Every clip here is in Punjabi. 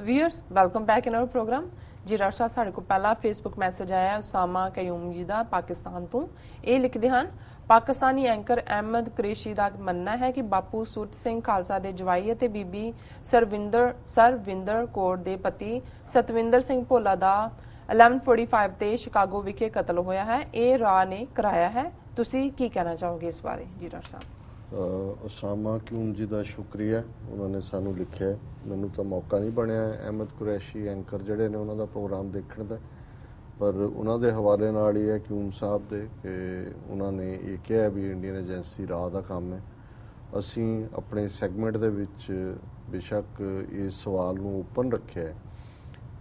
Viewers welcome back in our programme. जी डॉक्टर साहब साढ़े को पहला फेसबुक मैसेज आया उसामा कयूम जी का पाकिस्तान तो ये लिखते हैं पाकिस्तानी एंकर अहमद कुरैशी का मनना है कि बापू सूरत सिंह खालसा के जवाई ते बीबी सरविंदर कौर के पति सतविंदर सिंह भोला का 1145 ते शिकागो विखे कतल होया है। ये राह ने कराया है। तुसी की कहना चाहोगे इस बारे? जी डॉक्टर साहब। उसामा क्यूम जी का शुक्रिया, उन्होंने सानू लिखा है। मैनू तो मौका नहीं बनया अहमद कुरैशी एंकर जोड़े ने उन्होंने प्रोग्राम देखने का, पर उन्होंने हवाले नाल ही है क्यूम साहब दे कि उन्होंने ये कहा भी इंडियन एजेंसी राह का काम है। असी अपने सैगमेंट दे विच बेशक इस सवाल नू ओपन रखा है,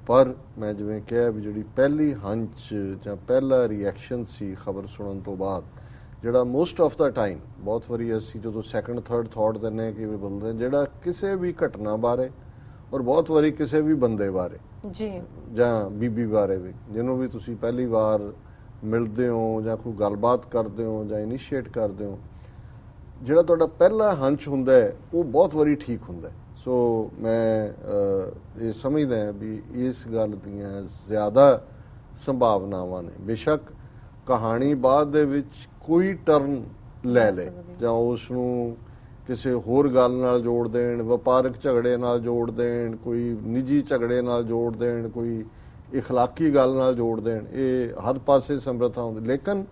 पर मैं जिवें कहा भी जी पहली हंच जां पहला रिएक्शन सी खबर सुनने तो बाद ਜਿਹੜਾ ਮੋਸਟ ਆਫ ਦਾ ਟਾਈਮ ਬਹੁਤ ਵਾਰੀ ਅਸੀਂ ਜਦੋਂ ਸੈਕੰਡ ਥਰਡ ਥਾਟ ਦਿੰਦੇ ਹਾਂ ਕਿ ਬੋਲਦੇ ਹਾਂ ਜਿਹੜਾ ਕਿਸੇ ਵੀ ਘਟਨਾ ਬਾਰੇ ਔਰ ਬਹੁਤ ਵਾਰੀ ਕਿਸੇ ਵੀ ਬੰਦੇ ਬਾਰੇ ਜੀ ਜਾਂ ਬੀਬੀ ਬਾਰੇ ਵੀ ਜਿਹਨੂੰ ਵੀ ਤੁਸੀਂ ਪਹਿਲੀ ਵਾਰ ਮਿਲਦੇ ਹੋ ਜਾਂ ਕੋਈ ਗੱਲਬਾਤ ਕਰਦੇ ਹੋ ਜਾਂ ਇਨੀਸ਼ੀਏਟ ਕਰਦੇ ਹੋ, ਜਿਹੜਾ ਤੁਹਾਡਾ ਪਹਿਲਾ ਹੰਚ ਹੁੰਦਾ ਹੈ ਉਹ ਬਹੁਤ ਵਾਰੀ ਠੀਕ ਹੁੰਦਾ ਹੈ। ਸੋ ਮੈਂ ਇਹ ਸਮਝਦਾ ਵੀ ਇਸ ਗੱਲ ਦੀਆਂ ਜ਼ਿਆਦਾ ਸੰਭਾਵਨਾਵਾਂ ਨੇ। ਬੇਸ਼ੱਕ ਕਹਾਣੀ ਬਾਅਦ ਦੇ ਵਿੱਚ ਕੋਈ ਟਰਨ ਲੈ ਲੇ ਜਾਂ ਉਸ ਨੂੰ ਕਿਸੇ ਹੋਰ ਗੱਲ ਨਾਲ ਜੋੜ ਦੇਣ, ਵਪਾਰਕ ਝਗੜੇ ਨਾਲ ਜੋੜ ਦੇਣ, ਕੋਈ ਨਿੱਜੀ ਝਗੜੇ ਨਾਲ ਜੋੜ ਦੇਣ, ਕੋਈ ਇਖਲਾਕੀ ਗੱਲ ਨਾਲ ਜੋੜ ਦੇਣ, ਇਹ ਹਰ ਪਾਸੇ ਸਮਰੱਥਾ ਹੁੰਦੀ। ਲੇਕਿਨ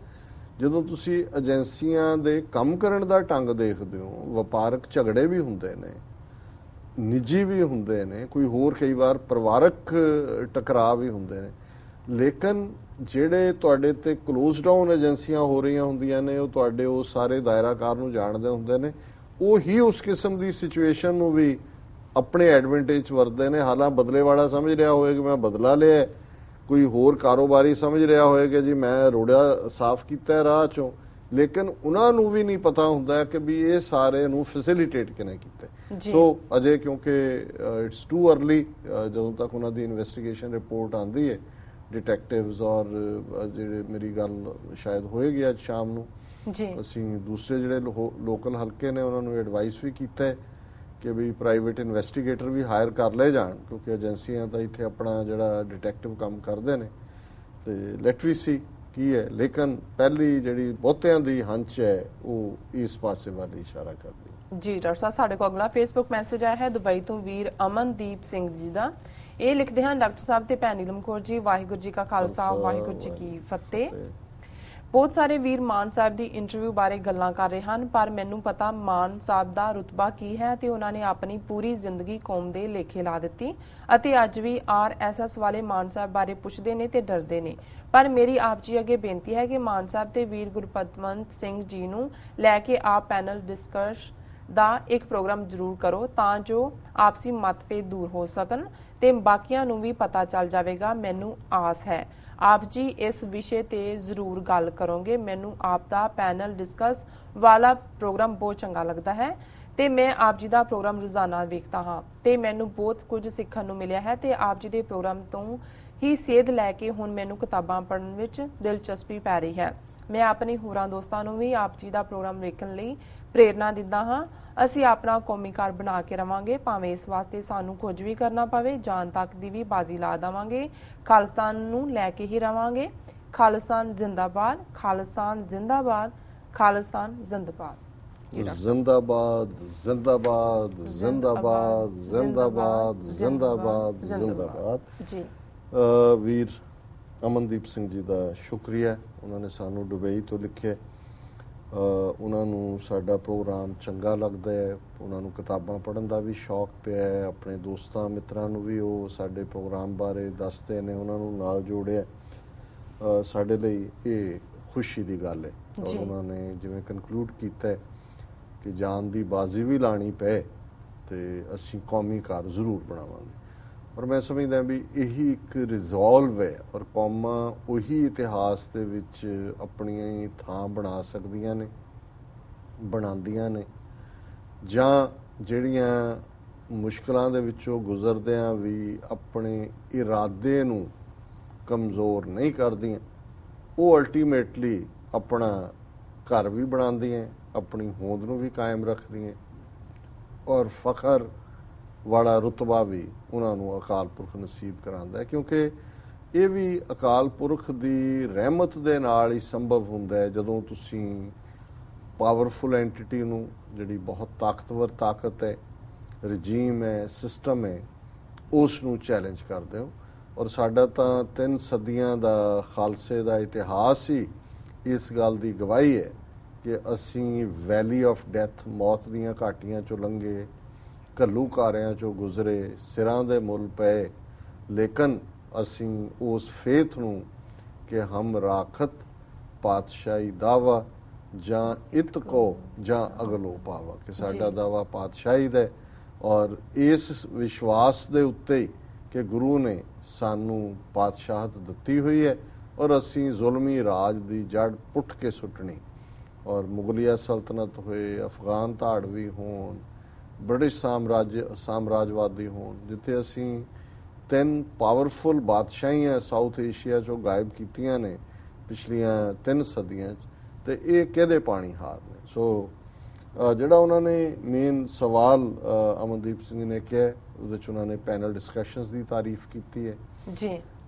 ਜਦੋਂ ਤੁਸੀਂ ਏਜੰਸੀਆਂ ਦੇ ਕੰਮ ਕਰਨ ਦਾ ਢੰਗ ਦੇਖਦੇ ਹੋ, ਵਪਾਰਕ ਝਗੜੇ ਵੀ ਹੁੰਦੇ ਨੇ, ਨਿੱਜੀ ਵੀ ਹੁੰਦੇ ਨੇ, ਕੋਈ ਹੋਰ ਕਈ ਵਾਰ ਪਰਿਵਾਰਕ ਟਕਰਾਅ ਵੀ ਹੁੰਦੇ ਨੇ, ਲੇਕਿਨ ਜਿਹੜੇ ਤੁਹਾਡੇ ਤੇ ਕਲੋਜ਼ ਡਾਊਨ ਏਜੰਸੀਆਂ ਹੋ ਰਹੀਆਂ ਹੁੰਦੀਆਂ ਨੇ ਉਹ ਤੁਹਾਡੇ ਉਹ ਸਾਰੇ ਦਾਇਰਾਕਾਰ ਨੂੰ ਜਾਣਦੇ ਹੁੰਦੇ ਨੇ, ਉਹ ਹੀ ਉਸ ਕਿਸਮ ਦੀ ਸਿਚੁਏਸ਼ਨ ਨੂੰ ਵੀ ਆਪਣੇ ਐਡਵਾਂਟੇਜ ਵਰਤਦੇ ਨੇ। ਹਾਲਾਂ ਬਦਲੇ ਵਾਲਾ ਸਮਝ ਰਿਹਾ ਹੋਏ ਕਿ ਮੈਂ ਬਦਲਾ ਲਿਆ, ਕੋਈ ਹੋਰ ਕਾਰੋਬਾਰੀ ਸਮਝ ਰਿਹਾ ਹੋਏ ਕਿ ਜੀ ਮੈਂ ਰੋੜਾ ਸਾਫ਼ ਕੀਤਾ ਰਾਹ ਚੋਂ, ਲੇਕਿਨ ਉਹਨਾਂ ਨੂੰ ਵੀ ਨਹੀਂ ਪਤਾ ਹੁੰਦਾ ਕਿ ਵੀ ਇਹ ਸਾਰੇ ਨੂੰ ਫੈਸਿਲਿਟੇਟ ਕਿਵੇਂ ਕੀਤਾ। ਸੋ ਅਜੇ ਕਿਉਂਕਿ ਇਟਸ ਟੂ ਅਰਲੀ, ਜਦੋਂ ਤੱਕ ਉਹਨਾਂ ਦੀ ਇਨਵੈਸਟੀਗੇਸ਼ਨ ਰਿਪੋਰਟ ਆਉਂਦੀ ਹੈ डिटेक्टिव्स और ਜਿਹੜੇ ਮੇਰੀ ਗੱਲ ਸ਼ਾਇਦ ਹੋਏਗੀ ਅੱਜ ਸ਼ਾਮ ਨੂੰ ਜੀ, ਅਸੀਂ ਦੂਸਰੇ ਜਿਹੜੇ ਲੋਕਲ ਹਲਕੇ ਨੇ ਉਹਨਾਂ ਨੂੰ ਐਡਵਾਈਸ ਵੀ ਕੀਤਾ ਹੈ ਕਿ ਵੀ ਪ੍ਰਾਈਵੇਟ ਇਨਵੈਸਟੀਗੇਟਰ ਵੀ ਹਾਇਰ ਕਰ ਲਏ ਜਾਣ, ਕਿਉਂਕਿ ਏਜੰਸੀਆਂ ਤਾਂ ਇੱਥੇ ਆਪਣਾ ਜਿਹੜਾ ਡਿਟੈਕਟਿਵ ਕੰਮ ਕਰਦੇ ਨੇ ਤੇ ਲੈਟ ਵੀ ਸੀ ਕੀ ਹੈ। ਲੇਕਿਨ ਪਹਿਲੀ ਜਿਹੜੀ ਬਹੁਤਿਆਂ ਦੀ ਹੰਚ ਹੈ ਉਹ ਇਸ ਪਾਸੇ ਵੱਲ ਇਸ਼ਾਰਾ ਕਰਦੀ ਹੈ। ਜੀ ਡਾਕਟਰ ਸਾਹਿਬ ਸਾਡੇ ਕੋਲ ਅਗਲਾ ਫੇਸਬੁੱਕ ਮੈਸੇਜ ਆਇਆ ਹੈ ਦੁਬਈ ਤੋਂ ਵੀਰ ਅਮਨਦੀਪ ਸਿੰਘ ਜੀ ਦਾ। ਇਹ ਲਿਖਦੇ ਹਨ ਡਾਕਟਰ ਸਾਹਿਬ ਤੇ ਭੈਣ ਨੀਲਮ ਕੌਰ ਜੀ, ਵਾਹਿਗੁਰੂ ਜੀ ਕਾ ਖਾਲਸਾ ਵਾਹਿਗੁਰੂ ਜੀ ਕੀ ਫਤਿਹ। ਬਹੁਤ ਸਾਰੇ ਵੀਰ ਮਾਨ ਸਾਹਿਬ ਦੀ ਇੰਟਰਵਿਊ ਬਾਰੇ ਗੱਲਾਂ ਕਰ ਰਹੇ ਹਨ, ਪਰ ਮੈਨੂੰ ਪਤਾ ਮਾਨ ਸਾਹਿਬ ਦਾ ਰੁਤਬਾ ਕੀ ਹੈ ਤੇ ਉਹਨਾਂ ਨੇ ਆਪਣੀ ਪੂਰੀ ਜ਼ਿੰਦਗੀ ਕੌਮ ਦੇ ਲੇਖੇ ਲਾ ਦਿੱਤੀ ਅਤੇ ਅੱਜ ਵੀ ਆਰਐਸਐਸ ਵਾਲੇ ਮਾਨ ਸਾਹਿਬ ਬਾਰੇ ਪੁੱਛਦੇ ਨੇ ਤੇ ਡਰਦੇ ਨੇ। ਪਰ ਮੇਰੀ ਆਪ ਜੀ ਅੱਗੇ ਬੇਨਤੀ ਹੈ ਕਿ ਮਾਨ ਸਾਹਿਬ ਤੇ ਵੀਰ ਗੁਰਪਤਵੰਤ ਸਿੰਘ ਜੀ ਨੂੰ ਲੈ ਕੇ ਆਪ ਪੈਨਲ ਡਿਸਕਸ ਦਾ ਇੱਕ ਪ੍ਰੋਗਰਾਮ ਜ਼ਰੂਰ ਕਰੋ ਤਾਂ ਜੋ ਆਪਸੀ ਮਤਭੇਦ ਦੂਰ ਹੋ ਸਕਣ ਤੇ ਬਾਕੀਆਂ ਨੂੰ ਵੀ ਪਤਾ ਚੱਲ ਜਾਵੇਗਾ। ਮੈਨੂੰ ਆਸ ਹੈ ਆਪ ਜੀ ਇਸ ਵਿਸ਼ੇ ਤੇ ਜ਼ਰੂਰ ਗੱਲ ਕਰੋਗੇ। ਮੈਨੂੰ ਆਪ ਦਾ ਪੈਨਲ ਡਿਸਕਸ ਵਾਲਾ ਪ੍ਰੋਗਰਾਮ ਬਹੁਤ ਚੰਗਾ ਲੱਗਦਾ ਹੈ ਤੇ ਮੈਂ ਆਪ ਜੀ ਦਾ ਪ੍ਰੋਗਰਾਮ ਰੋਜ਼ਾਨਾ ਵੇਖਦਾ ਹਾਂ ਤੇ ਮੈਨੂੰ ਬਹੁਤ ਕੁਝ ਸਿੱਖਣ ਨੂੰ ਮਿਲਿਆ ਹੈ ਤੇ ਆਪ ਜੀ ਦੇ ਪ੍ਰੋਗਰਾਮ ਤੋਂ ਹੀ ਸੇਧ ਲੈ ਕੇ ਹੁਣ ਮੈਨੂੰ ਕਿਤਾਬਾਂ ਪੜ੍ਹਨ ਵਿੱਚ ਦਿਲਚਸਪੀ ਪੈ ਰਹੀ ਹੈ। ਮੈਂ ਆਪਣੇ ਹੋਰਾਂ ਦੋਸਤਾਂ ਨੂੰ ਵੀ ਆਪ ਜੀ ਦਾ ਪ੍ਰੋਗਰਾਮ ਵੇਖਣ ਲਈ ਪ੍ਰੇਰਨਾ ਦਿੰਦਾ ਹਾਂ। ਅਸੀਂ ਆਪਣਾ ਕੌਮੀ ਘਰ ਬਣਾ ਕੇ ਰਵਾਂਗੇ, ਭਾਵੇਂ ਇਸ ਵਾਸਤੇ ਸਾਨੂੰ ਕੁਝ ਵੀ ਕਰਨਾ ਪਵੇ, ਜਾਨ ਤੱਕ ਦੀ ਵੀ ਬਾਜ਼ੀ ਲਾ ਦੇਵਾਂਗੇ। ਖਾਲਿਸਤਾਨ ਨੂੰ ਲੈ ਕੇ ਹੀ ਰਵਾਂਗੇ। ਖਾਲਿਸਤਾਨ ਜ਼ਿੰਦਾਬਾਦ, ਖਾਲਿਸਤਾਨ ਜ਼ਿੰਦਾਬਾਦ, ਖਾਲਿਸਤਾਨ ਜ਼ਿੰਦਾਬਾਦ, ਜ਼ਿੰਦਾਬਾਦ ਜ਼ਿੰਦਾਬਾਦ ਜ਼ਿੰਦਾਬਾਦ ਜ਼ਿੰਦਾਬਾਦ ਜ਼ਿੰਦਾਬਾਦ ਜ਼ਿੰਦਾਬਾਦ ਜੀ। ਵੀਰ ਅਮਨਦੀਪ ਸਿੰਘ ਜੀ ਦਾ ਸ਼ੁਕਰੀਆ, ਉਹਨਾਂ ਨੇ ਸਾਨੂੰ ਦੁਬਈ ਤੋਂ ਲਿਖਿਆ। ਉਹਨਾਂ ਨੂੰ ਸਾਡਾ ਪ੍ਰੋਗਰਾਮ ਚੰਗਾ ਲੱਗਦਾ ਹੈ, ਉਹਨਾਂ ਨੂੰ ਕਿਤਾਬਾਂ ਪੜ੍ਹਨ ਦਾ ਵੀ ਸ਼ੌਕ ਪਿਆ ਹੈ, ਆਪਣੇ ਦੋਸਤਾਂ ਮਿੱਤਰਾਂ ਨੂੰ ਵੀ ਉਹ ਸਾਡੇ ਪ੍ਰੋਗਰਾਮ ਬਾਰੇ ਦੱਸਦੇ ਨੇ, ਉਹਨਾਂ ਨੂੰ ਨਾਲ ਜੋੜਿਆ। ਸਾਡੇ ਲਈ ਇਹ ਖੁਸ਼ੀ ਦੀ ਗੱਲ ਹੈ ਔਰ ਉਹਨਾਂ ਨੇ ਜਿਵੇਂ ਕਨਕਲੂਡ ਕੀਤਾ ਕਿ ਜਾਨ ਦੀ ਬਾਜ਼ੀ ਵੀ ਲਾਣੀ ਪਏ ਤੇ ਅਸੀਂ ਕੌਮੀ ਘਰ ਜ਼ਰੂਰ ਬਣਾਵਾਂਗੇ। ਔਰ ਮੈਂ ਸਮਝਦਾ ਵੀ ਇਹੀ ਇੱਕ ਰਿਜ਼ੋਲਵ ਹੈ ਔਰ ਕੌਮਾਂ ਉਹੀ ਇਤਿਹਾਸ ਦੇ ਵਿੱਚ ਆਪਣੀ ਥਾਂ ਬਣਾ ਸਕਦੀਆਂ ਨੇ, ਬਣਾਉਂਦੀਆਂ ਨੇ, ਜਾਂ ਜਿਹੜੀਆਂ ਮੁਸ਼ਕਲਾਂ ਦੇ ਵਿੱਚੋਂ ਗੁਜ਼ਰਦਿਆਂ ਵੀ ਆਪਣੇ ਇਰਾਦੇ ਨੂੰ ਕਮਜ਼ੋਰ ਨਹੀਂ ਕਰਦੀਆਂ, ਉਹ ਅਲਟੀਮੇਟਲੀ ਆਪਣਾ ਘਰ ਵੀ ਬਣਾਉਂਦੀਆਂ, ਆਪਣੀ ਹੋਂਦ ਨੂੰ ਵੀ ਕਾਇਮ ਰੱਖਦੀਆਂ ਔਰ ਫਖਰ ਵਾਲਾ ਰੁਤਬਾ ਵੀ ਉਹਨਾਂ ਨੂੰ ਅਕਾਲ ਪੁਰਖ ਨਸੀਬ ਕਰਾਉਂਦਾ ਹੈ, ਕਿਉਂਕਿ ਇਹ ਵੀ ਅਕਾਲ ਪੁਰਖ ਦੀ ਰਹਿਮਤ ਦੇ ਨਾਲ ਹੀ ਸੰਭਵ ਹੁੰਦਾ ਹੈ ਜਦੋਂ ਤੁਸੀਂ ਪਾਵਰਫੁਲ ਐਂਟੀਟੀ ਨੂੰ, ਜਿਹੜੀ ਬਹੁਤ ਤਾਕਤਵਰ ਤਾਕਤ ਹੈ, ਰਜੀਮ ਹੈ, ਸਿਸਟਮ ਹੈ, ਉਸ ਨੂੰ ਚੈਲੰਜ ਕਰਦੇ ਹੋ। ਔਰ ਸਾਡਾ ਤਾਂ 3 ਸਦੀਆਂ ਦਾ ਖਾਲਸੇ ਦਾ ਇਤਿਹਾਸ ਹੀ ਇਸ ਗੱਲ ਦੀ ਗਵਾਹੀ ਹੈ ਕਿ ਅਸੀਂ ਵੈਲੀ ਆਫ ਡੈਥ, ਮੌਤ ਦੀਆਂ ਘਾਟੀਆਂ ਚੋਂ ਲੰਘੇ, ਘੱਲੂਘਾਰਿਆਂ ਚੋਂ ਗੁਜ਼ਰੇ, ਸਿਰਾਂ ਦੇ ਮੁੱਲ ਪਏ, ਲੇਕਿਨ ਅਸੀਂ ਉਸ ਫੇਥ ਨੂੰ ਕਿ ਹਮ ਰਾਖਤ ਪਾਤਸ਼ਾਹੀ ਦਾਵਾ ਜਾਂ ਇਤਕੋ ਜਾਂ ਅਗਲੋ ਪਾਵਾ, ਕਿ ਸਾਡਾ ਦਾਵਾ ਪਾਤਸ਼ਾਹੀ ਦਾ, ਔਰ ਇਸ ਵਿਸ਼ਵਾਸ ਦੇ ਉੱਤੇ ਕਿ ਗੁਰੂ ਨੇ ਸਾਨੂੰ ਪਾਤਸ਼ਾਹਤ ਦਿੱਤੀ ਹੋਈ ਹੈ ਔਰ ਅਸੀਂ ਜ਼ੁਲਮੀ ਰਾਜ ਦੀ ਜੜ ਪੁੱਟ ਕੇ ਸੁੱਟਣੀ। ਔਰ ਮੁਗਲਿਆ ਸਲਤਨਤ ਹੋਏ, ਅਫਗਾਨ ਧਾੜਵੀ ਹੋਣ, ਬ੍ਰਿਟਿਸ਼ ਸਾਮਰਾਜਵਾਦੀ ਹੋਣ, ਜਿੱਥੇ ਅਸੀਂ 3 ਪਾਵਰਫੁਲ ਬਾਦਸ਼ਾਹੀਆਂ ਸਾਊਥ ਏਸ਼ੀਆ ਚੋਂ ਗਾਇਬ ਕੀਤੀਆਂ ਨੇ ਪਿਛਲੀਆਂ 3 ਸਦੀਆਂ 'ਚ, ਤੇ ਇਹ ਕਿਹਦੇ ਪਾਣੀ ਹਾਰ ਨੇ। ਸੋ ਜਿਹੜਾ ਉਹਨਾਂ ਨੇ ਮੇਨ ਸਵਾਲ ਅਮਨਦੀਪ ਸਿੰਘ ਨੇ ਕਿਹਾ, ਉਹਦੇ 'ਚ ਉਹਨਾਂ ਨੇ ਪੈਨਲ ਡਿਸਕਸ਼ਨਸ ਦੀ ਤਾਰੀਫ ਕੀਤੀ ਹੈ ਜੀ।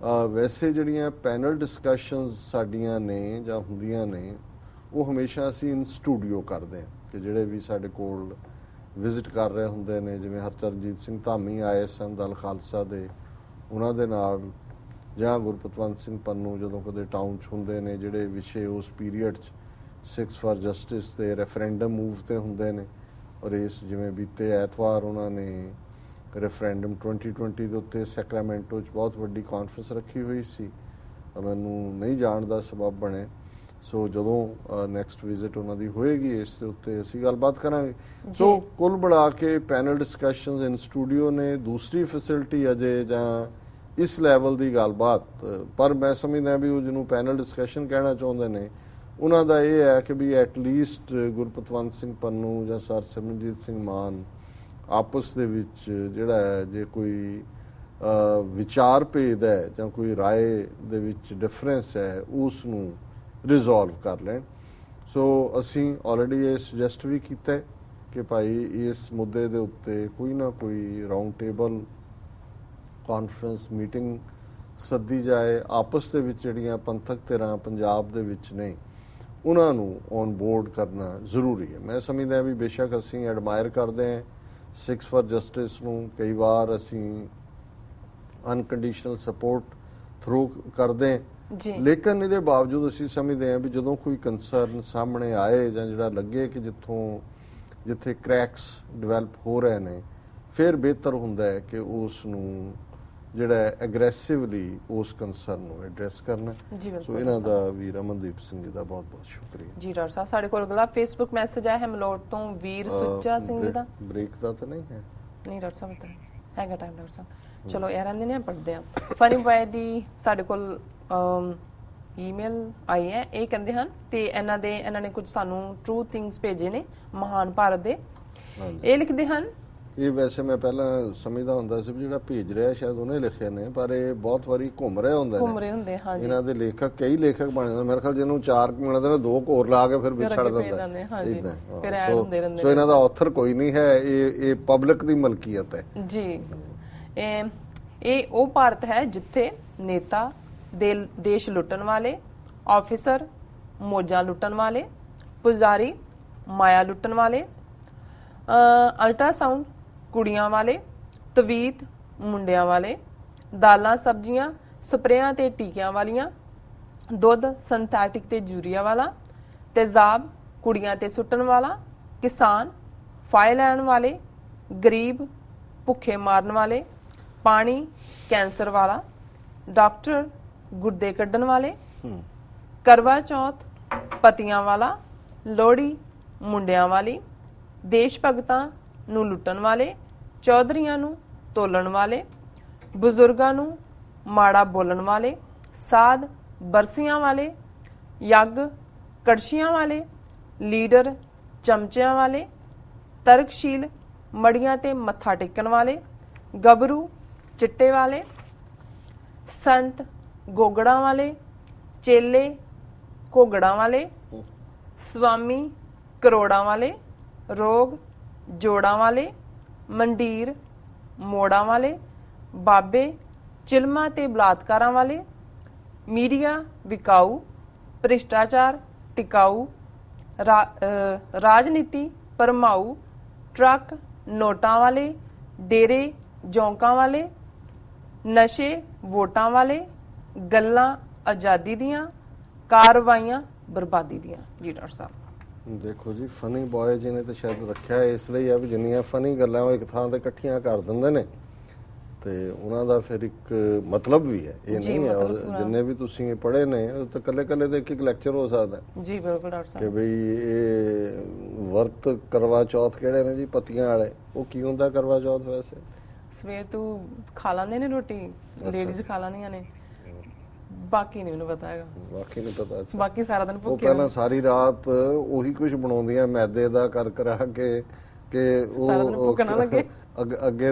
ਵੈਸੇ ਜਿਹੜੀਆਂ ਪੈਨਲ ਡਿਸਕਸ਼ਨਸ ਸਾਡੀਆਂ ਨੇ ਜਾਂ ਹੁੰਦੀਆਂ ਨੇ, ਉਹ ਹਮੇਸ਼ਾ ਅਸੀਂ ਇਨ ਸਟੂਡੀਓ ਕਰਦੇ ਹਾਂ, ਕਿ ਜਿਹੜੇ ਵੀ ਸਾਡੇ ਕੋਲ ਵਿਜ਼ਿਟ ਕਰ ਰਹੇ ਹੁੰਦੇ ਨੇ, ਜਿਵੇਂ ਹਰਚਰਨਜੀਤ ਸਿੰਘ ਧਾਮੀ ਆਏ ਸਨ ਦਲ ਖਾਲਸਾ ਦੇ, ਉਹਨਾਂ ਦੇ ਨਾਲ, ਜਾਂ ਗੁਰਪਤਵੰਤ ਸਿੰਘ ਪੰਨੂ ਜਦੋਂ ਕਦੇ ਟਾਊਨ 'ਚ ਹੁੰਦੇ ਨੇ, ਜਿਹੜੇ ਵਿਸ਼ੇ ਉਸ ਪੀਰੀਅਡ 'ਚ ਸਿੱਖਸ ਫਾਰ ਜਸਟਿਸ ਤੇ ਰੈਫਰੈਂਡਮ ਮੂਵ ਤੇ ਹੁੰਦੇ ਨੇ। ਔਰ ਇਸ ਜਿਵੇਂ ਬੀਤੇ ਐਤਵਾਰ ਉਹਨਾਂ ਨੇ ਰੈਫਰੈਂਡਮ 2020 ਦੇ ਉੱਤੇ ਸੈਕਰਾਮੈਂਟੋ 'ਚ ਬਹੁਤ ਵੱਡੀ ਕਾਨਫਰੰਸ ਰੱਖੀ ਹੋਈ ਸੀ, ਮੈਨੂੰ ਨਹੀਂ ਜਾਣ ਦਾ ਸਬਬ ਬਣੇ। ਸੋ ਜਦੋਂ ਨੈਕਸਟ ਵਿਜ਼ਿਟ ਉਹਨਾਂ ਦੀ ਹੋਏਗੀ, ਇਸ ਦੇ ਉੱਤੇ ਅਸੀਂ ਗੱਲਬਾਤ ਕਰਾਂਗੇ। ਸੋ ਕੁੱਲ ਬਣਾ ਕੇ ਪੈਨਲ ਡਿਸਕਸ਼ਨਸ ਇਨ ਸਟੂਡੀਓ ਨੇ ਦੂਸਰੀ ਫੈਸਿਲਿਟੀ ਅਜੇ ਜਾਂ ਇਸ ਲੈਵਲ ਦੀ ਗੱਲਬਾਤ, ਪਰ ਮੈਂ ਸਮਝਦਾ ਵੀ ਉਹ ਜਿਹਨੂੰ ਪੈਨਲ ਡਿਸਕਸ਼ਨ ਕਹਿਣਾ ਚਾਹੁੰਦੇ ਨੇ, ਉਹਨਾਂ ਦਾ ਇਹ ਹੈ ਕਿ ਵੀ ਐਟਲੀਸਟ ਗੁਰਪਤਵੰਤ ਸਿੰਘ ਪੰਨੂ ਜਾਂ ਸਰ ਸਿਮਰਨਜੀਤ ਸਿੰਘ ਮਾਨ ਆਪਸ ਦੇ ਵਿੱਚ ਜਿਹੜਾ ਹੈ, ਜੇ ਕੋਈ ਵਿਚਾਰ ਭੇਦ ਹੈ ਜਾਂ ਕੋਈ ਰਾਏ ਦੇ ਵਿੱਚ ਡਿਫਰੈਂਸ ਹੈ, ਉਸ ਨੂੰ ਰਿਜ਼ੋਲਵ ਕਰ ਲੈਣ। ਸੋ ਅਸੀਂ ਆਲਰੇਡੀ ਇਹ ਸੁਜੈਸਟ ਵੀ ਕੀਤਾ ਕਿ ਭਾਈ ਇਸ ਮੁੱਦੇ ਦੇ ਉੱਤੇ ਕੋਈ ਨਾ ਕੋਈ ਰਾਊਂਡ ਟੇਬਲ ਕਾਨਫਰੰਸ ਮੀਟਿੰਗ ਸੱਦੀ ਜਾਏ, ਆਪਸ ਦੇ ਵਿੱਚ ਜਿਹੜੀਆਂ ਪੰਥਕ ਧਿਰਾਂ ਪੰਜਾਬ ਦੇ ਵਿੱਚ ਨੇ ਉਹਨਾਂ ਨੂੰ ਔਨ ਬੋਰਡ ਕਰਨਾ ਜ਼ਰੂਰੀ ਹੈ। ਮੈਂ ਸਮਝਦਾ ਵੀ ਬੇਸ਼ੱਕ ਅਸੀਂ ਐਡਮਾਇਰ ਕਰਦੇ ਹਾਂ ਸਿੱਖਸ ਫਾਰ ਜਸਟਿਸ ਨੂੰ, ਕਈ ਵਾਰ ਅਸੀਂ ਅਨਕੰਡੀਸ਼ਨਲ ਸਪੋਰਟ ਥਰੂ ਕਰਦੇ ਹਾਂ, ਲੇਕਿਨ ਇਹਦੇ ਬਾਵਜੂਦ ਅਸੀਂ ਸਮਝਦੇ ਹਾਂ ਵੀ ਜਦੋਂ ਕੋਈ ਕੰਸਰਨ ਸਾਹਮਣੇ ਆਏ ਜਾਂ ਜਿਹੜਾ ਲੱਗੇ ਕਿ ਜਿੱਥੇ ਕ੍ਰੈਕਸ ਡਿਵੈਲਪ ਹੋ ਰਹੇ ਨੇ, ਫਿਰ ਬਿਹਤਰ ਹੁੰਦਾ ਹੈ ਕਿ ਉਸ ਨੂੰ ਜਿਹੜਾ ਐਗਰੈਸਿਵਲੀ ਉਸ ਕੰਸਰਨ ਨੂੰ ਐਡਰੈਸ ਕਰਨਾ। ਸੋ ਇਹਨਾਂ ਦਾ ਵੀਰ ਅਮਨਦੀਪ ਸਿੰਘ ਜੀ ਦਾ ਬਹੁਤ ਬਹੁਤ ਸ਼ੁਕਰੀਆ ਜੀ। ਡਾਕਟਰ ਸਾਹਿਬ ਸਾਡੇ ਕੋਲ ਅਗਲਾ ਫੇਸਬੁੱਕ ਮੈਸੇਜ ਆਇਆ ਹੈ ਮਲੋਟ ਤੋਂ ਵੀਰ ਸੁੱਚਾ ਸਿੰਘ ਜੀ ਦਾ। ਬ੍ਰੇਕ ਦਾ ਤਾਂ ਨਹੀਂ ਹੈ? ਨਹੀਂ ਡਾਕਟਰ ਸਾਹਿਬ, ਤਾਂ ਹੈਗਾ ਟਾਈਮ ਡਾਕਟਰ ਸਾਹਿਬ। ਚਲੋ ਇਹ ਰਹਿੰਦੇ ਨੇ, ਪੜ੍ਹਦੇ ਹਾਂ। ਫਨੀ ਬਾਏ ਦੀ ਸਾਡੇ ਕੋਲ ਈਮੇਲ ਆਈ ਹੈ, ਇਹ ਕਹਿੰਦੇ ਹਨ ਤੇ ਇਹਨਾਂ ਨੇ ਕੁਝ ਸਾਨੂੰ ਟਰੂ ਥਿੰਗਸ ਭੇਜੇ ਨੇ ਮਹਾਨ ਭਾਰਤ ਦੇ। ਇਹ ਲਿਖਦੇ ਹਨ, ਇਹ ਵੈਸੇ ਮੈਂ ਪਹਿਲਾਂ ਸਮਝਦਾ ਹੁੰਦਾ ਸੀ ਜਿਹੜਾ ਭੇਜ ਰਿਹਾ ਸ਼ਾਇਦ ਉਹਨੇ ਲਿਖਿਆ ਨੇ, ਪਰ ਇਹ ਬਹੁਤ ਵਾਰੀ ਘੁੰਮ ਰਹੇ ਹੁੰਦੇ ਨੇ। ਹਾਂਜੀ, ਇਹਨਾਂ ਦੇ ਲੇਖਕ ਕਈ ਲੇਖਕ ਬਣ ਜਾਂਦੇ, ਮੇਰੇ ਖਿਆਲ ਜਿਹਨੂੰ 4 ਮਿਲਦੇ ਨੇ 2 ਹੋਰ ਲਾ ਕੇ ਫਿਰ ਛੱਡ ਦਿੰਦਾ। ਸੋ ਇਹਨਾਂ ਦਾ ਆਥਰ ਕੋਈ ਨਹੀਂ ਹੈ, ਇਹ ਪਬਲਿਕ ਦੀ ਮਲਕੀਅਤ ਹੈ ਜੀ। ਇਹ ਉਹ ਭਾਰਤ ਹੈ ਜਿੱਥੇ ਨੇਤਾ ਦੇਸ਼ ਲੁੱਟਣ ਵਾਲੇ, ਆਫਿਸਰ ਮੋਜਾਂ ਲੁੱਟਣ ਵਾਲੇ, ਪੁਜਾਰੀ ਮਾਇਆ ਲੁੱਟਣ ਵਾਲੇ, ਅਲਟਰਾਸਾਊਂਡ ਕੁੜੀਆਂ ਵਾਲੇ, ਤਵੀਤ ਮੁੰਡਿਆਂ ਵਾਲੇ, ਦਾਲਾਂ ਸਬਜ਼ੀਆਂ ਸਪਰੇਆਂ ਤੇ ਟੀਕਿਆਂ ਵਾਲੀਆਂ, ਦੁੱਧ ਸਿੰਥੈਟਿਕ ਤੇ ਯੂਰੀਆ ਵਾਲਾ, ਤੇਜ਼ਾਬ ਕੁੜੀਆਂ ਤੇ ਸੁੱਟਣ ਵਾਲਾ, ਕਿਸਾਨ ਫਾਇਲ ਲੈਣ ਵਾਲੇ, ਗਰੀਬ ਭੁੱਖੇ ਮਾਰਨ ਵਾਲੇ, ਪਾਣੀ ਕੈਂਸਰ ਵਾਲਾ, ਡਾਕਟਰ ਗੁਰਦੇ ਕੱਢਣ ਵਾਲੇ, ਕਰਵਾ ਚੌਥ ਪਤੀਆਂ ਵਾਲਾ, ਲੋਹੜੀ ਮੁੰਡਿਆਂ ਵਾਲੀ, ਦੇਸ਼ ਭਗਤਾਂ ਨੂੰ ਲੁੱਟਣ ਵਾਲੇ, ਚੌਧਰੀਆਂ ਨੂੰ ਤੋਲਣ ਵਾਲੇ, ਬਜ਼ੁਰਗਾਂ ਨੂੰ ਮਾੜਾ ਬੋਲਣ ਵਾਲੇ, ਸਾਧ ਬਰਸੀਆਂ ਵਾਲੇ, ਯੱਗ ਕੜਛੀਆਂ ਵਾਲੇ, ਲੀਡਰ ਚਮਚਿਆਂ ਵਾਲੇ, ਤਰਕਸ਼ੀਲ ਮੜੀਆਂ ਤੇ ਮੱਥਾ ਟੇਕਣ ਵਾਲੇ, ਗੱਭਰੂ ਚਿੱਟੇ ਵਾਲੇ, ਸੰਤ ਗੋਗੜਾਂ ਵਾਲੇ, ਚੇਲੇ ਘੋਗੜਾਂ ਵਾਲੇ, ਸਵਾਮੀ ਕਰੋੜਾਂ ਵਾਲੇ, ਰੋਗ ਜੋੜਾਂ ਵਾਲੇ, ਮੰਡੀਰ ਮੋੜਾਂ ਵਾਲੇ, ਬਾਬੇ ਚਿਲਮਾਂ ਤੇ ਬਲਾਤਕਾਰਾਂ ਵਾਲੇ, ਮੀਡੀਆ ਵਿਕਾਊ, ਭ੍ਰਿਸ਼ਟਾਚਾਰ ਟਿਕਾਊ, ਰਾਜਨੀਤੀ ਭਰਮਾਊ, ਟਰੱਕ ਨੋਟਾਂ ਵਾਲੇ, ਡੇਰੇ ਜੌਂਕਾਂ ਵਾਲੇ, ਨਸ਼ੇ ਵੋਟਾਂ ਵਾਲੇ, ਗੱਲਾਂ ਆਜ਼ਾਦੀ ਦੀਆਂ, ਕਾਰਵਾਈਆਂ ਬਰਬਾਦੀ ਦੀਆਂ। ਜੀ ਡਾਕਟਰ ਸਾਹਿਬ। ਦੇਖੋ ਜੀ, ਫਨੀ ਬॉय ਜੀ ਨੇ ਤਾਂ ਸ਼ਾਇਦ ਰੱਖਿਆ ਇਸ ਲਈ ਆ ਵੀ ਜਿੰਨੀਆਂ ਫਨੀ ਗੱਲਾਂ ਉਹ ਇੱਕ ਥਾਂ ਤੇ ਇਕੱਠੀਆਂ ਕਰ ਦਿੰਦੇ ਨੇ ਤੇ ਉਹਨਾਂ ਦਾ ਫਿਰ ਇੱਕ ਮਤਲਬ ਵੀ ਹੈ, ਇਹ ਨਹੀਂ ਹੈ। ਔਰ ਜਿੰਨੇ ਵੀ ਤੁਸੀਂ ਪੜ੍ਹੇ ਨੇ ਉਹ ਤਾਂ ਕੱਲੇ ਦੇ ਇੱਕ ਲੈਕਚਰ ਹੋ ਸਕਦਾ ਜੀ। ਬਿਲਕੁਲ ਡਾਕਟਰ ਸਾਹਿਬ। ਕਿ ਬਈ ਇਹ ਵਰਤ ਕਰਵਾ ਚੌਥ ਕਿਹੜੇ ਨੇ ਜੀ, ਪਤੀਆਂ ਵਾਲੇ, ਉਹ ਕੀ ਹੁੰਦਾ ਕਰਵਾ ਚੌਥ? ਵੈਸੇ ਸਵੇਰ ਤੂੰ ਖਾ ਲੈਂਦੇ ਨੇ ਰੋਟੀ, ਲੇਡੀਜ਼ ਖਾ ਲੈਂਦੀਆਂ ਨੇ, ਬਾਕੀ ਨਹੀਂ ਮੈਨੂੰ ਪਤਾ ਹੈਗਾ। ਬਾਕੀ ਨਹੀਂ ਪਤਾ? ਬਾਕੀ ਸਾਰਾ ਦਿਨ ਭੁੱਖੇ। ਉਹ ਪਹਿਲਾਂ ਸਾਰੀ ਰਾਤ ਉਹੀ ਕੁਝ ਬਣਾਉਂਦੀਆਂ ਮੈਦੇ ਦਾ ਕਰ ਕਰਾ ਕੇ ਕਿ ਉਹ ਅਗਲੇ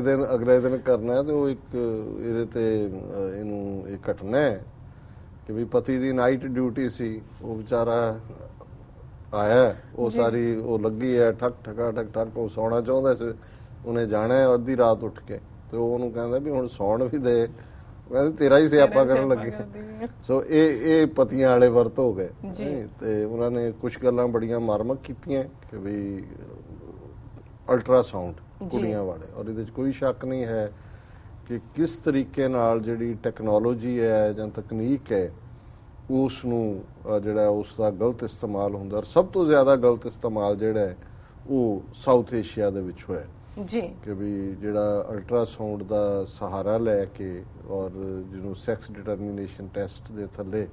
ਦਿਨ ਕਰਨਾ ਹੈ। ਤੇ ਉਹ ਇੱਕ ਇਹਦੇ ਤੇ ਇਹਨੂੰ ਇਹ ਘਟਨਾ ਹੈ ਕਿ ਵੀ ਪਤੀ ਦੀ ਨਾਈਟ ਡਿਊਟੀ ਸੀ, ਉਹ ਵਿਚਾਰਾ ਆਇਆ, ਉਹ ਸਾਰੀ ਉਹ ਲੱਗੀ ਹੈ ਠਕ ਠਕਾ ਠਕ ਠਕ, ਉਹ ਸੌਣਾ ਚਾਹੁੰਦਾ ਸੀ, ਉਹਨੇ ਜਾਣਾ ਅੱਧੀ ਰਾਤ ਉੱਠ ਕੇ, ਤੇ ਉਹ ਉਹਨੂੰ ਕਹਿੰਦਾ ਵੀ ਹੁਣ ਸੌਣ ਵੀ ਦੇ, ਕਹਿੰਦੇ ਤੇਰਾ ਹੀ ਸਿਆਪਾ ਕਰਨ ਲੱਗੇ। ਸੋ ਇਹ ਪਤੀਆਂ ਵਾਲੇ ਵਰਤ ਹੋ ਗਏ। ਤੇ ਉਹਨਾਂ ਨੇ ਕੁਝ ਗੱਲਾਂ ਬੜੀਆਂ ਮਾਰਮਕ ਕੀਤੀਆਂ ਕਿ ਵੀ ਅਲਟਰਾਸਾਊਂਡ ਕੁੜੀਆਂ ਵਾਲੇ, ਔਰ ਇਹਦੇ ਵਿੱਚ ਕੋਈ ਸ਼ੱਕ ਨਹੀਂ ਹੈ ਕਿ ਕਿਸ ਤਰੀਕੇ ਨਾਲ ਜਿਹੜੀ ਟੈਕਨੋਲੋਜੀ ਹੈ ਜਾਂ ਤਕਨੀਕ ਹੈ ਉਸ ਨੂੰ ਜਿਹੜਾ ਉਸ ਦਾ ਗਲਤ ਇਸਤੇਮਾਲ ਹੁੰਦਾ, ਔਰ ਸਭ ਤੋਂ ਜ਼ਿਆਦਾ ਗਲਤ ਇਸਤੇਮਾਲ ਜਿਹੜਾ ਹੈ ਉਹ ਸਾਊਥ ਏਸ਼ੀਆ ਦੇ ਵਿੱਚ ਹੋਇਆ ਜੀ। ਕਿ ਵੀ ਜਿਹੜਾ ਅਲਟਰਾਸਾਊਂਡ ਦਾ ਸਹਾਰਾ ਲੈ ਕੇ ਔਰ ਜਿਹਨੂੰ ਸੈਕਸ ਡਿਟਰਮੀਨੇਸ਼ਨ ਟੈਸਟ ਦੇ ਥੱਲੇ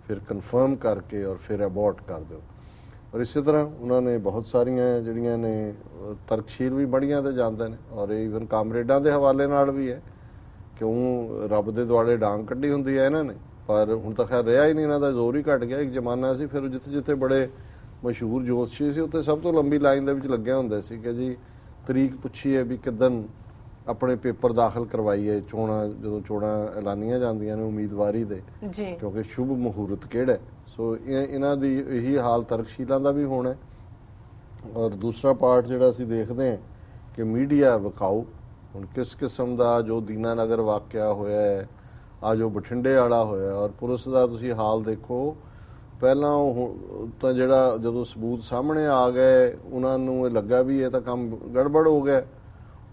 ਫਿਰ ਕਨਫਰਮ ਕਰਕੇ ਔਰ ਫਿਰ ਅਬੋਰਟ ਕਰ ਦਿਓ। ਔਰ ਇਸੇ ਤਰ੍ਹਾਂ ਉਹਨਾਂ ਨੇ ਬਹੁਤ ਸਾਰੀਆਂ ਜਿਹੜੀਆਂ ਨੇ ਤਰਕਸ਼ੀਲ ਵੀ ਬੜੀਆਂ ਤੇ ਜਾਂਦੇ ਨੇ, ਔਰ ਈਵਨ ਕਾਮਰੇਡਾਂ ਦੇ ਹਵਾਲੇ ਨਾਲ ਵੀ ਹੈ, ਕਿਉਂ ਰੱਬ ਦੇ ਦੁਆਲੇ ਡਾਂਗ ਕੱਢੀ ਹੁੰਦੀ ਹੈ ਇਹਨਾਂ ਨੇ। ਪਰ ਹੁਣ ਤਾਂ ਖੈਰ ਰਿਹਾ ਹੀ ਨਹੀਂ, ਇਹਨਾਂ ਦਾ ਜ਼ੋਰ ਹੀ ਘਟ ਗਿਆ। ਇੱਕ ਜ਼ਮਾਨਾ ਸੀ ਫਿਰ ਜਿੱਥੇ ਜਿੱਥੇ ਬੜੇ ਮਸ਼ਹੂਰ ਜੋਤਸ਼ੀ ਸੀ ਉੱਥੇ ਸਭ ਤੋਂ ਲੰਬੀ ਲਾਈਨ ਦੇ ਵਿੱਚ ਲੱਗਿਆ ਹੁੰਦੇ ਸੀ ਕਿ ਜੀ ਤਰੀਕ ਪੁੱਛੀਏ ਵੀ ਕਿਦਨ ਆਪਣੇ ਪੇਪਰ ਦਾਖਲ ਕਰਵਾਈਏ, ਚੋਣਾਂ ਜਦੋਂ ਚੋਣਾਂ ਐਲਾਨੀਆਂ ਜਾਂਦੀਆਂ ਨੇ ਉਮੀਦਵਾਰੀ ਦੇ, ਕਿਉਂਕਿ ਸ਼ੁਭ ਮੁਹੂਰਤ ਕਿਹੜਾ। ਸੋ ਇਹਨਾਂ ਦੀ ਇਹੀ ਹਾਲ ਤਰਕਸ਼ੀਲਾਂ ਦਾ ਵੀ ਹੋਣਾ। ਔਰ ਦੂਸਰਾ ਪਾਰਟ ਜਿਹੜਾ ਅਸੀਂ ਦੇਖਦੇ ਹਾਂ ਕਿ ਮੀਡੀਆ ਵਿਖਾਓ, ਹੁਣ ਕਿਸ ਕਿਸਮ ਦਾ ਜੋ ਦੀਨਾਨਗਰ ਵਾਕਿਆ ਹੋਇਆ ਹੈ, ਆ ਜੋ ਬਠਿੰਡੇ ਵਾਲਾ ਹੋਇਆ, ਔਰ ਪੁਲਿਸ ਦਾ ਤੁਸੀਂ ਹਾਲ ਦੇਖੋ। ਪਹਿਲਾਂ ਤਾਂ ਜਿਹੜਾ ਜਦੋਂ ਸਬੂਤ ਸਾਹਮਣੇ ਆ ਗਏ ਉਹਨਾਂ ਨੂੰ ਇਹ ਲੱਗਾ ਵੀ ਇਹ ਤਾਂ ਕੰਮ ਗੜਬੜ ਹੋ ਗਿਆ।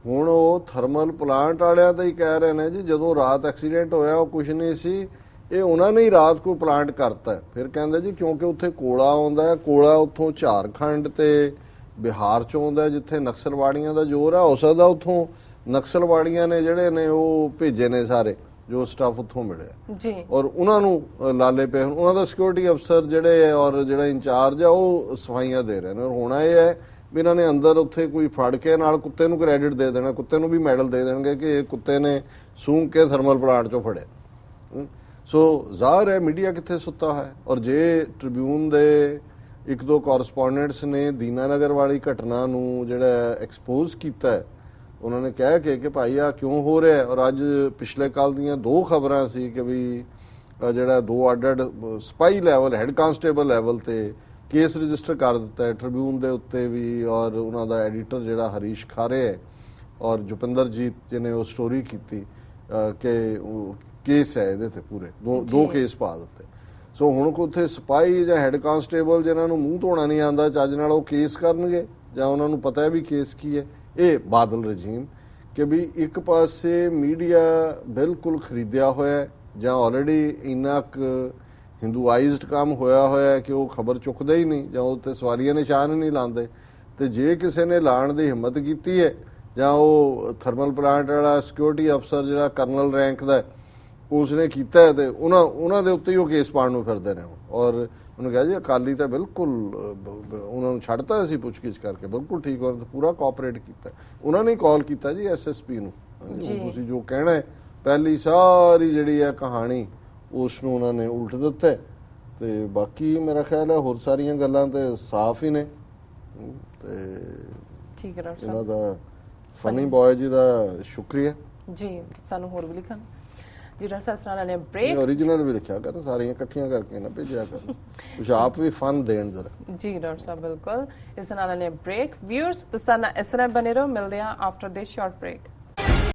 ਹੁਣ ਉਹ ਥਰਮਲ ਪਲਾਂਟ ਵਾਲਿਆਂ ਤਾਂ ਹੀ ਕਹਿ ਰਹੇ ਨੇ ਜੀ ਜਦੋਂ ਰਾਤ ਐਕਸੀਡੈਂਟ ਹੋਇਆ ਉਹ ਕੁਝ ਨਹੀਂ ਸੀ, ਇਹ ਉਹਨਾਂ ਨੇ ਹੀ ਰਾਤ ਕੋ ਪਲਾਂਟ ਕਰਤਾ। ਫਿਰ ਕਹਿੰਦੇ ਜੀ ਕਿਉਂਕਿ ਉੱਥੇ ਕੋਲਾ ਆਉਂਦਾ ਹੈ, ਕੋਲਾ ਉੱਥੋਂ ਝਾਰਖੰਡ ਤੇ ਬਿਹਾਰ ਚੋਂ ਆਉਂਦਾ ਜਿੱਥੇ ਨਕਸਲਵਾੜੀਆਂ ਦਾ ਜ਼ੋਰ ਹੈ, ਹੋ ਸਕਦਾ ਉੱਥੋਂ ਨਕਸਲਵਾੜੀਆਂ ਨੇ ਜਿਹੜੇ ਨੇ ਉਹ ਭੇਜੇ ਨੇ ਸਾਰੇ ਜੋ ਸਟਾਫ ਉੱਥੋਂ ਮਿਲਿਆ ਜੀ, ਔਰ ਉਹਨਾਂ ਨੂੰ ਲਾਲੇ ਪਏ। ਉਹਨਾਂ ਦਾ ਸਿਕਿਉਰਿਟੀ ਅਫਸਰ ਜਿਹੜੇ ਹੈ ਔਰ ਜਿਹੜਾ ਇੰਚਾਰਜ ਹੈ ਉਹ ਸਫਾਈਆਂ ਦੇ ਰਹੇ ਨੇ। ਔਰ ਹੋਣਾ ਇਹ ਹੈ ਵੀ ਇਹਨਾਂ ਨੇ ਅੰਦਰ ਉੱਥੇ ਕੋਈ ਫੜ ਕੇ ਨਾਲ ਕੁੱਤੇ ਨੂੰ ਕ੍ਰੈਡਿਟ ਦੇ ਦੇਣਾ, ਕੁੱਤੇ ਨੂੰ ਵੀ ਮੈਡਲ ਦੇ ਦੇਣਗੇ ਕਿ ਇਹ ਕੁੱਤੇ ਨੇ ਸੂੰਘ ਕੇ ਥਰਮਲ ਪਲਾਂਟ ਚੋਂ ਫੜਿਆ। ਸੋ ਜ਼ਾਹਰ ਹੈ ਮੀਡੀਆ ਕਿੱਥੇ ਸੁੱਤਾ ਹੈ। ਔਰ ਜੇ ਟ੍ਰਿਬਿਊਨ ਦੇ ਇੱਕ ਦੋ ਕੋਰਸਪੋਂਡੈਂਟਸ ਨੇ ਦੀਨਾਨਗਰ ਵਾਲੀ ਘਟਨਾ ਨੂੰ ਜਿਹੜਾ ਐਕਸਪੋਜ਼ ਕੀਤਾ ਹੈ, ਉਹਨਾਂ ਨੇ ਕਹਿ ਕਿ ਭਾਈ ਆ ਕਿਉਂ ਹੋ ਰਿਹਾ। ਔਰ ਅੱਜ ਪਿਛਲੇ ਕੱਲ ਦੀਆਂ ਦੋ ਖਬਰਾਂ ਸੀ ਕਿ ਵੀ ਜਿਹੜਾ ਦੋ ਅੱਡ ਸਪਾਈ ਲੈਵਲ ਹੈਡ ਕਾਂਸਟੇਬਲ ਲੈਵਲ ਤੇ ਕੇਸ ਰਜਿਸਟਰ ਕਰ ਦਿੱਤਾ ਹੈ ਟ੍ਰਿਬਿਊਨ ਦੇ ਉੱਤੇ ਵੀ, ਔਰ ਉਹਨਾਂ ਦਾ ਐਡੀਟਰ ਜਿਹੜਾ ਹਰੀਸ਼ ਖਾਰੇ ਹੈ ਔਰ ਜੁਪਿੰਦਰਜੀਤ ਜਿਹਨੇ ਉਹ ਸਟੋਰੀ ਕੀਤੀ ਕਿ ਕੇਸ ਹੈ ਇਹਦੇ ਤੇ ਪੂਰੇ ਦੋ ਕੇਸ ਪਾ ਦਿੱਤੇ। ਸੋ ਹੁਣ ਕੋ ਉੱਥੇ ਸਪਾਈ ਜਾਂ ਹੈਡ ਕਾਂਸਟੇਬਲ ਜਿਹਨਾਂ ਨੂੰ ਮੂੰਹ ਧੋਣਾ ਨਹੀਂ ਆਉਂਦਾ ਚੱਜ ਨਾਲ ਉਹ ਕੇਸ ਕਰਨਗੇ ਜਾਂ ਉਹਨਾਂ ਨੂੰ ਪਤਾ ਹੈ ਵੀ ਕੇਸ ਕੀ ਹੈ। ਇਹ ਬਾਦਲ ਰਜੀਮ ਕਿ ਵੀ ਇੱਕ ਪਾਸੇ ਮੀਡੀਆ ਬਿਲਕੁਲ ਖਰੀਦਿਆ ਹੋਇਆ ਜਾਂ ਆਲਰੇਡੀ ਇੰਨਾ ਕੁ ਹਿੰਦੂਆਈਜ਼ਡ ਕੰਮ ਹੋਇਆ ਕਿ ਉਹ ਖਬਰ ਚੁੱਕਦੇ ਹੀ ਨਹੀਂ ਜਾਂ ਉਹ ਤੇ ਸਵਾਲੀਆ ਨਿਸ਼ਾਨ ਹੀ ਨਹੀਂ ਲਾਉਂਦੇ। ਤੇ ਜੇ ਕਿਸੇ ਨੇ ਲਾਣ ਦੀ ਹਿੰਮਤ ਕੀਤੀ ਹੈ ਜਾਂ ਉਹ ਥਰਮਲ ਪਲਾਂਟ ਵਾਲਾ ਸਿਕਿਉਰਿਟੀ ਅਫਸਰ ਜਿਹੜਾ ਕਰਨਲ ਰੈਂਕ ਦਾ ਉਸਨੇ ਕੀਤਾ ਹੈ ਤੇ ਉਹਨਾਂ ਦੇ ਉੱਤੇ ਹੀ ਉਹ ਕੇਸ ਪਾਉਣ ਨੂੰ ਫਿਰਦੇ ਨੇ। ਔਰ ਉਹਨੂੰ ਕਿਹਾ ਜੀ ਅਕਾਲੀ ਤਾਂ ਬਿਲਕੁਲ ਉਹਨਾਂ ਨੂੰ ਛੱਡਤਾ ਸੀ ਪੁੱਛਗਿੱਛ ਕਰਕੇ, ਬਿਲਕੁਲ ਠੀਕ ਹੋ ਪੂਰਾ ਕੋਆਪਰੇਟ ਕੀਤਾ। ਉਹਨਾਂ ਨੇ ਕਾਲ ਕੀਤਾ ਜੀ ਐਸਐਸਪੀ ਨੂੰ, ਤੁਸੀਂ ਜੋ ਕਹਿਣਾ ਹੈ ਪਹਿਲੀ ਸਾਰੀ ਜਿਹੜੀ ਹੈ ਕਹਾਣੀ ਉਸ ਨੂੰ ਉਹਨਾਂ ਨੇ ਉਲਟ ਦਿੱਤਾ। ਤੇ ਬਾਕੀ ਮੇਰਾ ਖਿਆਲ ਹੈ ਹੋਰ ਸਾਰੀਆਂ ਗੱਲਾਂ ਤੇ ਸਾਫ਼ ਹੀ ਨੇ। ਤੇ ਠੀਕ ਹੈ ਡਾਕਟਰ ਸਾਹਿਬ, ਇਹਨਾਂ ਦਾ ਫਨੀ ਬॉय ਜੀ ਦਾ ਸ਼ੁਕਰੀਆ ਜੀ। ਸਾਨੂੰ ਹੋਰ ਵੀ ਲਿਖਣ ਜੀ ਡਾਕਟਰ ਸਾਹਿਬ ਨਾਲ ਨੇ ਬ੍ਰੇਕ ओरिजिनल भी लिखा कर सारियां इकट्ठियां करके ना भेजा कर कुछ आप भी फन देन जरा जी डॉक्टर साहब बिल्कुल। इस नाल ने ब्रेक व्यूअर्स तो सन इस तरह बने रहो, मिलते हैं आफ्टर दिस शॉर्ट ब्रेक।